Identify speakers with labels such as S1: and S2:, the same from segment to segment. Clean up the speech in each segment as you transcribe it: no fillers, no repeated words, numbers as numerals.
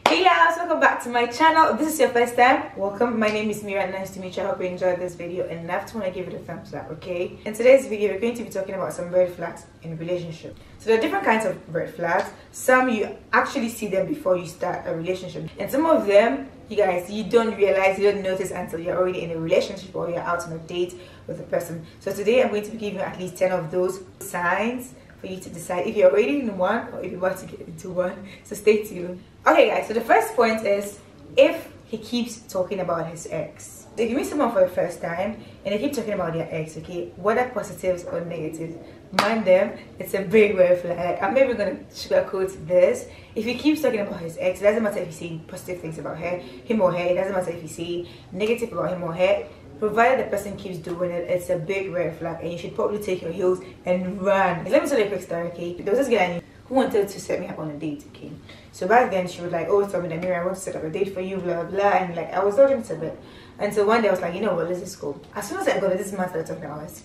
S1: Hey guys, welcome back to my channel. If this is your first time, welcome. My name is Mira. Nice to meet you. I hope you enjoyed this video enough to want to give it a thumbs up, okay? In today's video, we're going to be talking about some red flags in a relationship. So there are different kinds of red flags. Some you actually see them before you start a relationship, and some of them, you guys, you don't realize, you don't notice until you're already in a relationship or you're out on a date with a person. So today I'm going to be giving you at least 10 of those signs for you to decide if you're already in one or if you want to get into one. So stay tuned. Okay guys, so the first point is if he keeps talking about his ex. If you meet someone for the first time and they keep talking about their ex, okay, whether positives or negatives, mind them, it's a big red flag. I'm maybe gonna sugarcoat this. If he keeps talking about his ex, it doesn't matter if he's saying positive things about him or her, it doesn't matter if he's saying negative about him or her. Provided the person keeps doing it, it's a big red flag, and you should probably take your heels and run. Let me tell you a quick story, okay? There was this girl I knew who wanted to set me up on a date, okay? So back then she was like, oh, tell me that Mira, I want to set up a date for you, blah blah, and like I was dodging to bit. And so one day I was like, you know what, let's just go. As soon as I got to this man started talking about his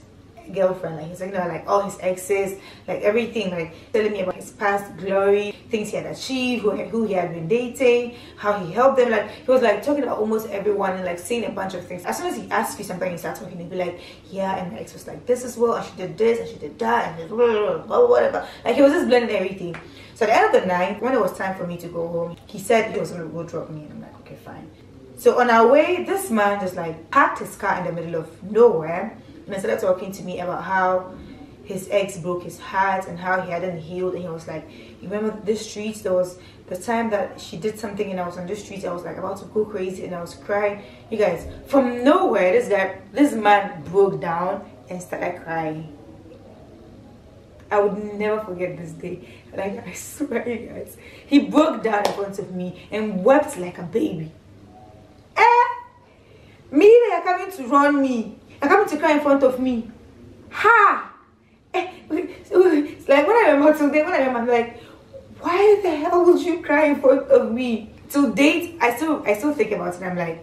S1: girlfriend, like he's like, you know, like all his exes, like everything, like telling me about his past glory, things he had achieved, who he had been dating, how he helped them. Like he was like talking about almost everyone and like saying a bunch of things. As soon as he asks you something, you start talking, he'd be like, yeah, and my ex was like this as well, and she did this and she did that, and blah, blah, blah, whatever. Like he was just blending everything. So at the end of the night, when it was time for me to go home, he said he was gonna go drop me, and I'm like, okay, fine. So on our way, this man just like parked his car in the middle of nowhere and started talking to me about how his ex broke his heart and how he hadn't healed. And he was like, you remember this street? There was the time that she did something and I was on the street. I was like about to go crazy and I was crying. You guys, from nowhere, this man broke down and started crying. I would never forget this day. Like I swear, you guys, he broke down in front of me and wept like a baby. Me, they are coming to run me. They're coming to cry in front of me. Ha! It's like when I remember today, I'm like, why the hell would you cry in front of me? To date, I still think about it. I'm like,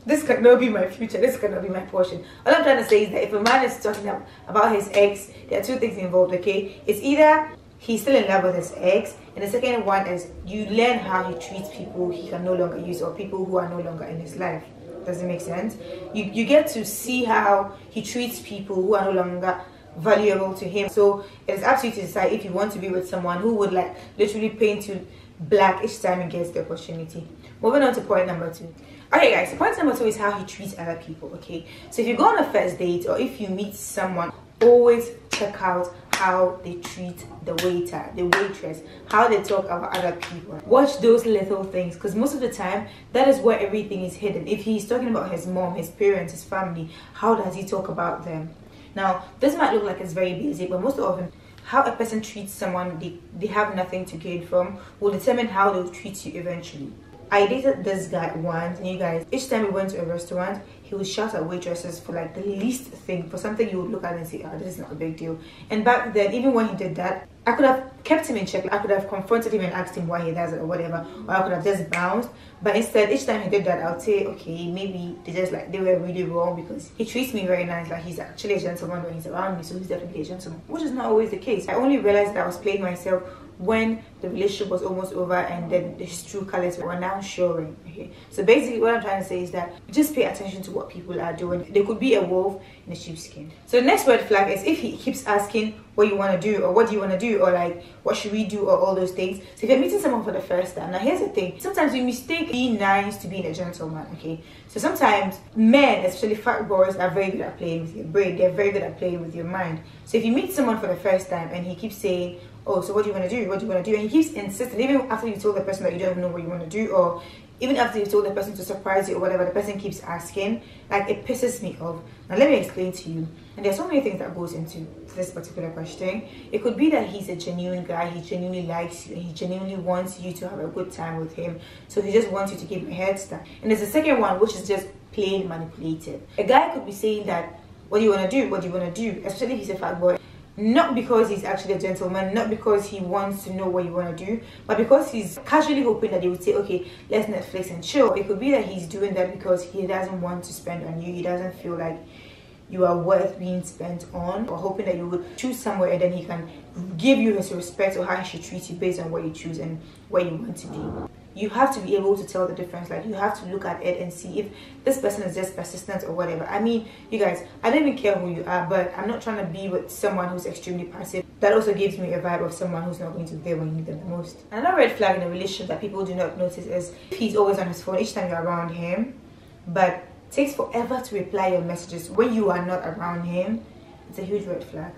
S1: this cannot be my future. This cannot be my portion. All I'm trying to say is that if a man is talking about his ex, there are two things involved, okay? It's either he's still in love with his ex, and the second one is you learn how he treats people he can no longer use or people who are no longer in his life. Does it make sense? You get to see how he treats people who are no longer valuable to him. So it's up to you to decide if you want to be with someone who would like literally paint you black each time he gets the opportunity. Moving on to point number 2. Okay guys, so point number 2 is how he treats other people, okay? So if you go on a first date or if you meet someone, always check out how they treat the waiter, the waitress, how they talk about other people. Watch those little things, because most of the time that is where everything is hidden. If he's talking about his mom, his parents, his family, how does he talk about them? Now this might look like it's very basic, but most often how a person treats someone they have nothing to gain from will determine how they'll treat you eventually. I dated this guy once, and you guys, each time we went to a restaurant, he would shout at waitresses for like the least thing, for something you would look at and say, oh, this is not a big deal. And back then, even when he did that, I could have kept him in check. I could have confronted him and asked him why he does it or whatever, or I could have just bounced. But instead, each time he did that, I would say, okay, maybe they were really wrong, because he treats me very nice. Like he's actually a gentleman when he's around me, so he's definitely a gentleman, which is not always the case. I only realized that I was playing myself when the relationship was almost over and then his true colors were now showing. Okay, so basically what I'm trying to say is that just pay attention to what people are doing. There could be a wolf in a sheep's skin. So the next red flag is if he keeps asking what you want to do, or what do you want to do, or like what should we do, or all those things. So if you're meeting someone for the first time, now here's the thing, sometimes we mistake being nice to being a gentleman, okay? So sometimes men, especially fat boys, are very good at playing with your brain. They're very good at playing with your mind. So if you meet someone for the first time and he keeps saying, oh, so what do you want to do, what do you want to do, and he keeps insisting, even after you told the person that you don't even know what you want to do, or even after you told the person to surprise you or whatever, the person keeps asking, like it pisses me off. Now let me explain to you. And there's so many things that goes into this particular question. It could be that he's a genuine guy, he genuinely likes you, and he genuinely wants you to have a good time with him, so he just wants you to keep your head stuck. And there's a second one, which is just plain manipulative. A guy could be saying that, what do you want to do, what do you want to do, especially if he's a fat boy, not because he's actually a gentleman, not because he wants to know what you want to do, but because he's casually hoping that they would say, okay, let's Netflix and chill. It could be that he's doing that because he doesn't want to spend on you, he doesn't feel like you are worth being spent on, or hoping that you would choose somewhere and then he can give you his respect or how he should treat you based on what you choose and where you want to be. You have to be able to tell the difference. Like, you have to look at it and see if this person is just persistent or whatever. I mean, you guys, I don't even care who you are, but I'm not trying to be with someone who's extremely passive. That also gives me a vibe of someone who's not going to be there when you need them the most. Another red flag in a relationship that people do not notice is if he's always on his phone each time you're around him, but takes forever to reply your messages when you are not around him. It's a huge red flag.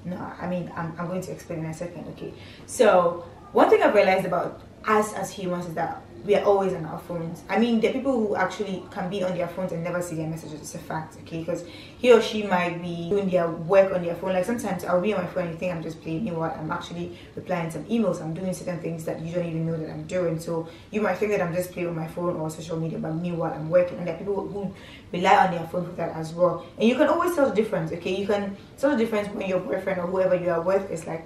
S1: No, I mean, I'm going to explain in a second, okay? So one thing I've realized about us as humans is that we are always on our phones. I mean, there are people who actually can be on their phones and never see their messages. It's a fact, okay? Because he or she might be doing their work on their phone. Like, sometimes I'll be on my phone and you think I'm just playing. You know what? I'm actually replying some emails. I'm doing certain things that you don't even know that I'm doing. So you might think that I'm just playing on my phone or social media, but meanwhile I'm working. And there are people who rely on their phone for that as well. And you can always tell the difference, okay? You can tell the difference when your boyfriend or whoever you are with is like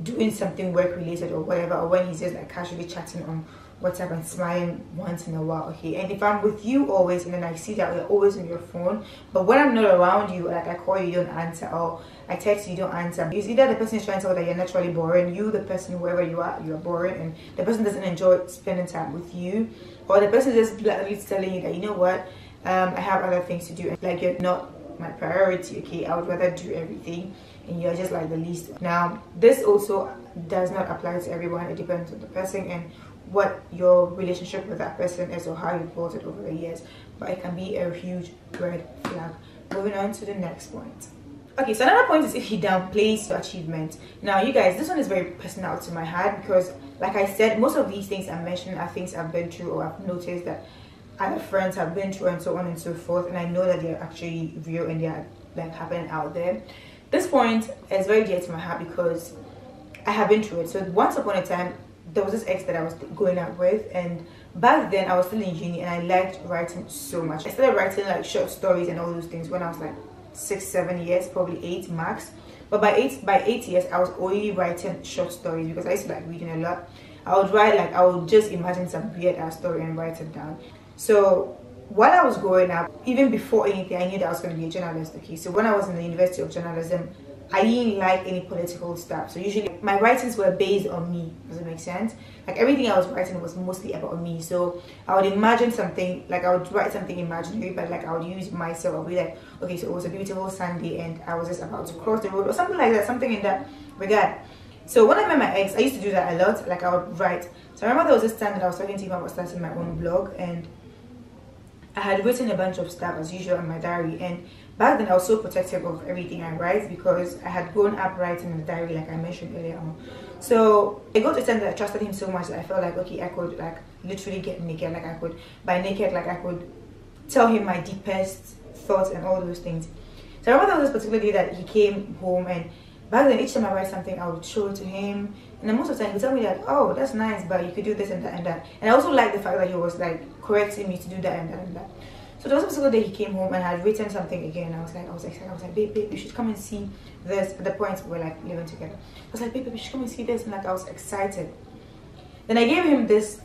S1: doing something work related or whatever, or when he's just like casually chatting on WhatsApp and smiling once in a while, okay? And if I'm with you always and then I see that you're always on your phone, but when I'm not around you, like I call you, you don't answer, or I text you, you don't answer, it's either the person is trying to tell that you're naturally boring, you, the person, whoever you are, you're boring, and the person doesn't enjoy spending time with you, or the person just blatantly telling you that, you know what, I have other things to do, like you're not my priority, okay? I would rather do everything and you're just like the least. Now, this also does not apply to everyone. It depends on the person and what your relationship with that person is or how you built it over the years, but it can be a huge red flag. Moving on to the next point. Okay, so another point is if he downplays your achievement. Now, you guys, this one is very personal to my heart because, like I said, most of these things I'm mentioning are things I've been through or I've noticed that other friends have been through and so on and so forth, and I know that they're actually real and they're like happening out there. This point is very dear to my heart because I have been through it. So once upon a time, there was this ex that I was going out with, and back then I was still in uni and I liked writing so much. I started writing like short stories and all those things when I was like 6-7 years, probably 8 max. But by eight years I was only writing short stories because I used to like reading a lot. I would write, like I would just imagine some weird ass story and write it down. So while I was growing up, even before anything, I knew that I was going to be a journalist, okay? So when I was in the University of Journalism, I didn't like any political stuff. So usually my writings were based on me. Does it make sense? Like everything I was writing was mostly about me. So I would imagine something, like I would write something imaginary, but like I would use myself. I'll be like, okay, so it was a beautiful Sunday and I was just about to cross the road or something like that, something in that regard. So when I met my ex, I used to do that a lot. Like I would write. So I remember there was this time that I was talking to him about starting my own blog, and I had written a bunch of stuff as usual in my diary, and back then I was so protective of everything I write because I had grown up writing in the diary like I mentioned earlier on. So I got to a time that I trusted him so much that I felt like, okay, I could like literally get naked, like I could, by naked, like I could tell him my deepest thoughts and all those things. So I remember there was this particular day that he came home, and back then each time I write something I would show it to him, and then most of the time he would tell me that, oh, that's nice, but you could do this and that and that. And I also liked the fact that he was like correcting me to do that and that and that. So there was a particular day he came home and I had written something again. I was like, babe, you should come and see this. At the point we were like living together, I was like, babe, you should come and see this, and like I was excited. Then I gave him this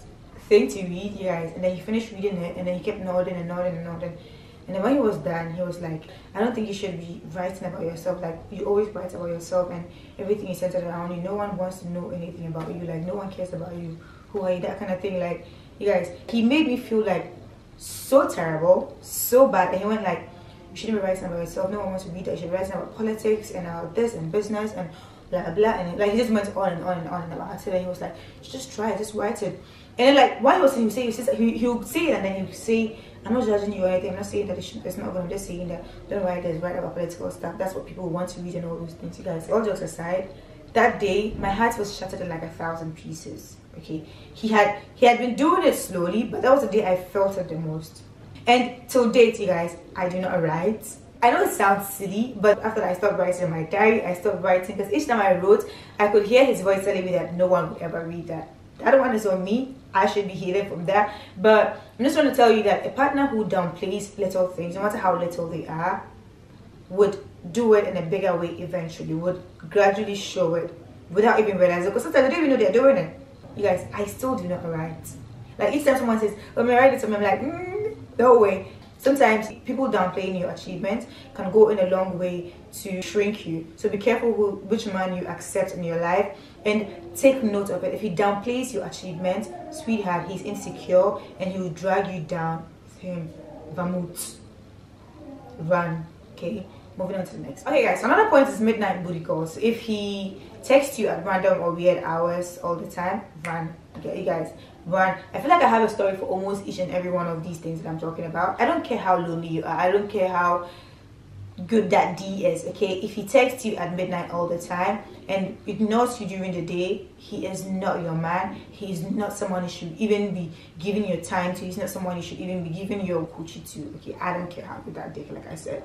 S1: thing to read, you guys, and then he finished reading it, and then he kept nodding and nodding and nodding. And then when he was done, he was like, I don't think you should be writing about yourself. Like, you always write about yourself and everything is centered around you. No one wants to know anything about you. Like, no one cares about you. Who are you? That kind of thing. Like, you guys, he made me feel like so terrible, so bad. And he went like, you shouldn't be writing about yourself. No one wants to read that. You should be writing about politics and about this and business and blah, blah, blah. And like, he just went on and on and on and about it. And he was like, just try it, just write it. And then like, while he was saying, he would say it, and then he would say, I'm not judging you or anything. I'm not saying that it's not going. I'm just saying that don't write this, write about political stuff. That's what people want to read and all those things. You guys, all jokes aside, that day my heart was shattered in like 1,000 pieces. Okay, he had been doing it slowly, but that was the day I felt it the most. And till date, you guys, I do not write. I know it sounds silly, but after I stopped writing in my diary, I stopped writing because each time I wrote, I could hear his voice telling me that no one would ever read that. That one is on me. I should be healing from that. But I'm just trying to tell you that a partner who downplays little things, no matter how little they are, would do it in a bigger way eventually, would gradually show it without even realizing it. Because sometimes they don't even know they're doing it. You guys, I still do not write. Like each time someone says, oh, may I write it to me, I'm like, no way. Sometimes people downplaying your achievements can go in a long way to shrink you. So be careful which man you accept in your life, and take note of it. If he downplays your achievements, sweetheart, he's insecure and he will drag you down with him. Vamut. Run. Okay, moving on to the next. Okay guys, so another point is midnight booty calls. If he texts you at random or weird hours all the time, run. Okay, you guys, run. I feel like I have a story for almost each and every one of these things that I'm talking about. I don't care how lonely you are, I don't care how good that D is, okay? If he texts you at midnight all the time and ignores you during the day, he is not your man. He is not someone you should even be giving your time to. He's not someone you should even be giving your coochie to, okay? I don't care how good that dick, like I said.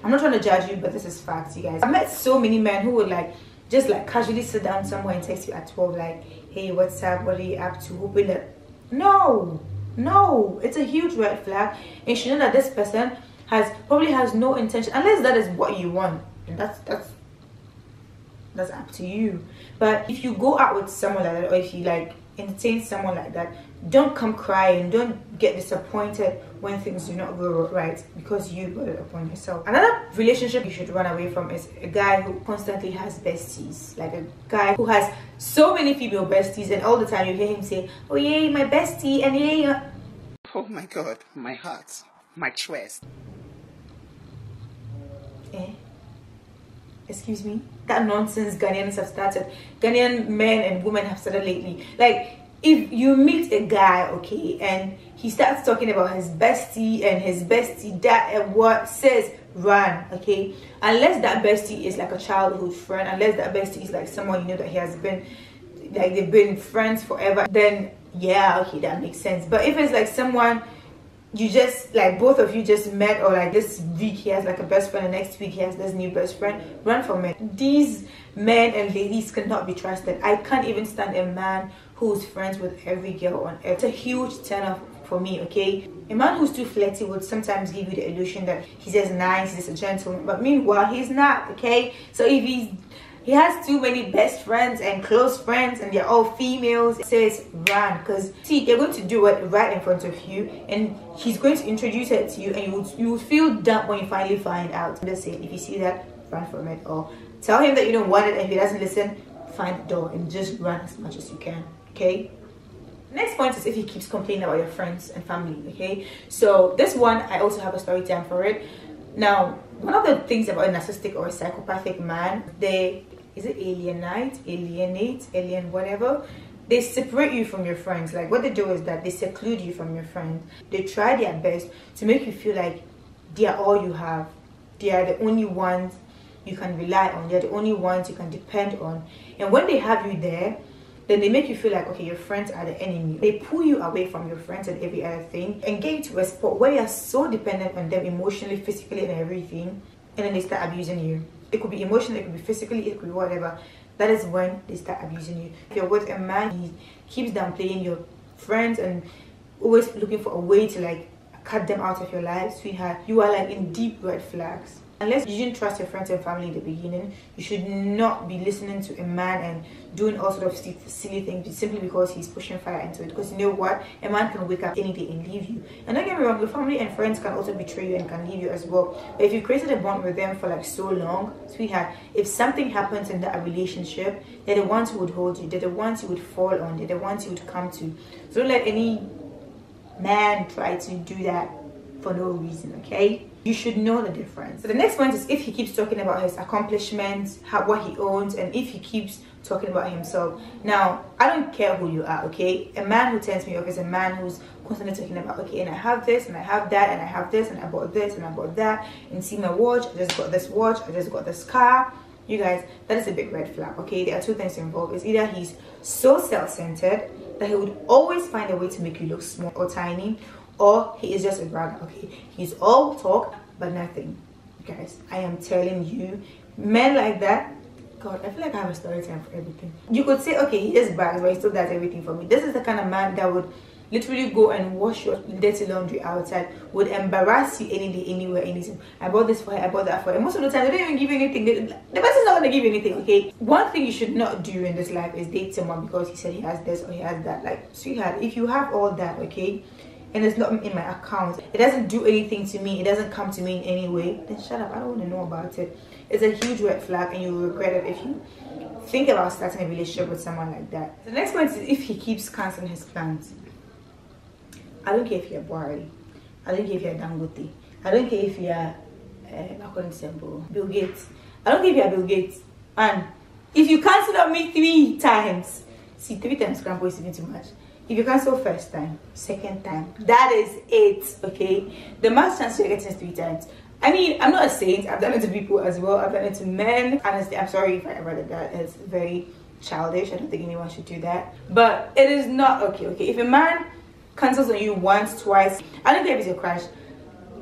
S1: I'm not trying to judge you, but this is facts, you guys. I've met so many men who would like just like casually sit down somewhere and text you at 12 like, hey, what's up, what are you up to, hoping that no, it's a huge red flag. And you should know that this person probably has no intention, unless that is what you want, and that's up to you. But if you go out with someone like that, or if you like entertain someone like that, don't come crying, don't get disappointed when things do not go right because you got it upon yourself. Another relationship you should run away from is a guy who constantly has besties, like a guy who has so many female besties, and all the time you hear him say, oh yeah, my bestie, and yeah,
S2: oh my god, my heart, my chest.
S1: Excuse me? That nonsense Ghanaians have started. Ghanaian men and women have started lately. Like, if you meet a guy, okay, and he starts talking about his bestie and his bestie that and what, says run, okay? Unless that bestie is like a childhood friend, unless that bestie is like someone you know that he has been, like they've been friends forever, then yeah, okay, that makes sense. But if it's like someone you just like both of you just met, or like this week he has like a best friend and next week he has this new best friend, run from it. These men and ladies cannot be trusted. I can't even stand a man who's friends with every girl on earth. It's a huge turn off for me, okay? A man who's too flirty would sometimes give you the illusion that he's just nice, he's a gentleman, but meanwhile he's not, okay? So if he has too many best friends and close friends and they're all females, it says run, because see, they're going to do it right in front of you and he's going to introduce it to you, and you will feel dumb when you finally find out. I'm just saying, if you see that, run from it, or tell him that you don't want it, and if he doesn't listen, find the door and just run as much as you can, okay? Next point is if he keeps complaining about your friends and family, okay? So this one, I also have a story time for it. Now, one of the things about a narcissistic or a psychopathic man, is it alienate, whatever, they separate you from your friends. Like what they do is that they seclude you from your friends. They try their best to make you feel like they are all you have. They are the only ones you can rely on. They're the only ones you can depend on. And when they have you there, then they make you feel like, okay, your friends are the enemy. They pull you away from your friends and every other thing and get you to a spot where you're so dependent on them emotionally, physically, and everything. And then they start abusing you. It could be emotional, it could be physically, it could be whatever. That is when they start abusing you. If you're with a man, he keeps downplaying your friends and always looking for a way to like cut them out of your life, sweetheart, you are like in deep red flags. Unless you didn't trust your friends and family in the beginning, you should not be listening to a man and doing all sort of silly things simply because he's pushing fire into it. Because you know what? A man can wake up any day and leave you. And don't get me wrong, your family and friends can also betray you and can leave you as well. But if you created a bond with them for like so long, sweetheart, if something happens in that relationship, they're the ones who would hold you. They're the ones you would fall on. They're the ones you would come to. So don't let any man try to do that for no reason, okay? You should know the difference. So the next point is if he keeps talking about his accomplishments, what he owns, and if he keeps talking about himself. Now, I don't care who you are, okay? A man who turns me off is a man who's constantly talking about, okay, and I have this, and I have that, and I have this, and I bought this, and I bought that, and see my watch, I just got this watch, I just got this car. You guys, that is a big red flag, okay? There are two things involved. It's either he's so self-centered that he would always find a way to make you look small or tiny, or he is just a bragger, okay? He's all talk but nothing. Guys, I am telling you, men like that, God, I feel like I have a story time for everything. You could say, okay, he just brags, but he still does everything for me. This is the kind of man that would literally go and wash your dirty laundry outside, would embarrass you any day, anywhere, anytime. I bought this for her, I bought that for her. Most of the time, they don't even give you anything. The person's not going to give you anything, okay? One thing you should not do in this life is date someone because he said he has this or he has that. Like, sweetheart, if you have all that, okay, and it's not in my account, it doesn't do anything to me, it doesn't come to me in any way, then shut up. I don't want to know about it. It's a huge red flag, and you will regret it if you think about starting a relationship with someone like that. The next point is if he keeps cancelling his plans. I don't care if you're Buhari, I don't care if you're Dangote, I don't care if you're Bill Gates. I don't care if you're Bill Gates. And if you cancel on me 3 times, see, 3 times scramble is even too much. If you cancel first time, second time, that is it, okay? The max chance you're getting is 3 times. I mean, I'm not a saint. I've done it to people as well. I've done it to men. Honestly, I'm sorry if I ever did that. It's very childish. I don't think anyone should do that. But it is not okay, okay? If a man cancels on you once, twice, I don't care if it's your crush,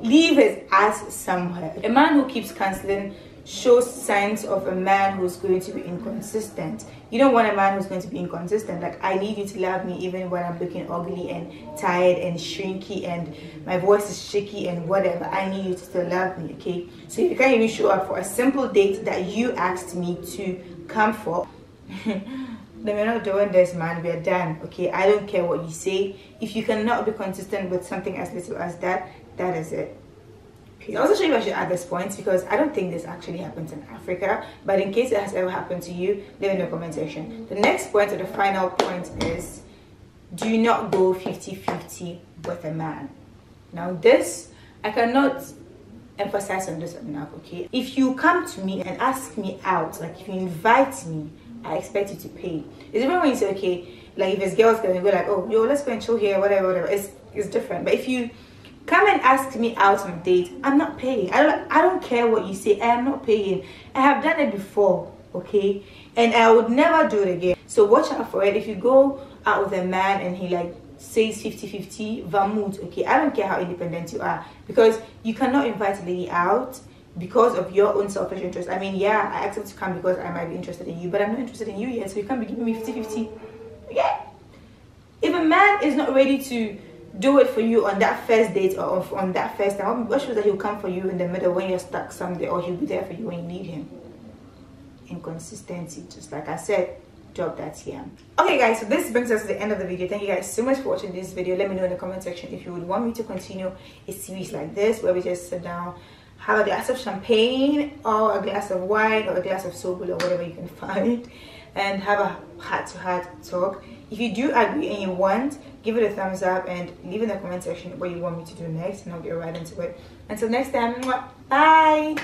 S1: leave his ass somewhere. A man who keeps canceling shows signs of a man who's going to be inconsistent. You don't want a man who's going to be inconsistent. Like, I need you to love me even when I'm looking ugly and tired and shrinky and my voice is shaky and whatever. I need you to still love me, okay? So if you can't even show up for a simple date that you asked me to come for, then we're not doing this, man. We're done, okay? I don't care what you say. If you cannot be consistent with something as little as that, that is it. Okay. I'll also show you I should add this point, because I don't think this actually happens in Africa, but in case it has ever happened to you, leave in the comment section. The next point, or the final point, is do not go 50-50 with a man. Now this, I cannot emphasize on this enough, okay? If you come to me and ask me out, like if you invite me, I expect you to pay. It's different when you say, okay, like if it's girls gonna go like, oh, yo, let's go and chill here, whatever, whatever. It's different. But if you come and ask me out on a date, I'm not paying. I don't care what you say, I am not paying. I have done it before, okay? And I would never do it again. So watch out for it. If you go out with a man and he like says 50-50, vermouth, okay? I don't care how independent you are, because you cannot invite a lady out because of your own selfish interest. I mean, yeah, I accept to come because I might be interested in you, but I'm not interested in you yet, so you can't be giving me 50-50. Yeah. If a man is not ready to do it for you on that first date or on that first time, what shows that he'll come for you in the middle when you're stuck someday, or he'll be there for you when you need him? Inconsistency, just like I said. Drop that here. Okay guys, so this brings us to the end of the video. Thank you guys so much for watching this video. Let me know in the comment section if you would want me to continue a series like this, where we just sit down, have a glass of champagne or a glass of wine or a glass of soda or whatever you can find, and have a heart-to-heart talk. If you do agree and you want, give it a thumbs up and leave in the comment section what you want me to do next, and I'll get right into it. Until next time, bye.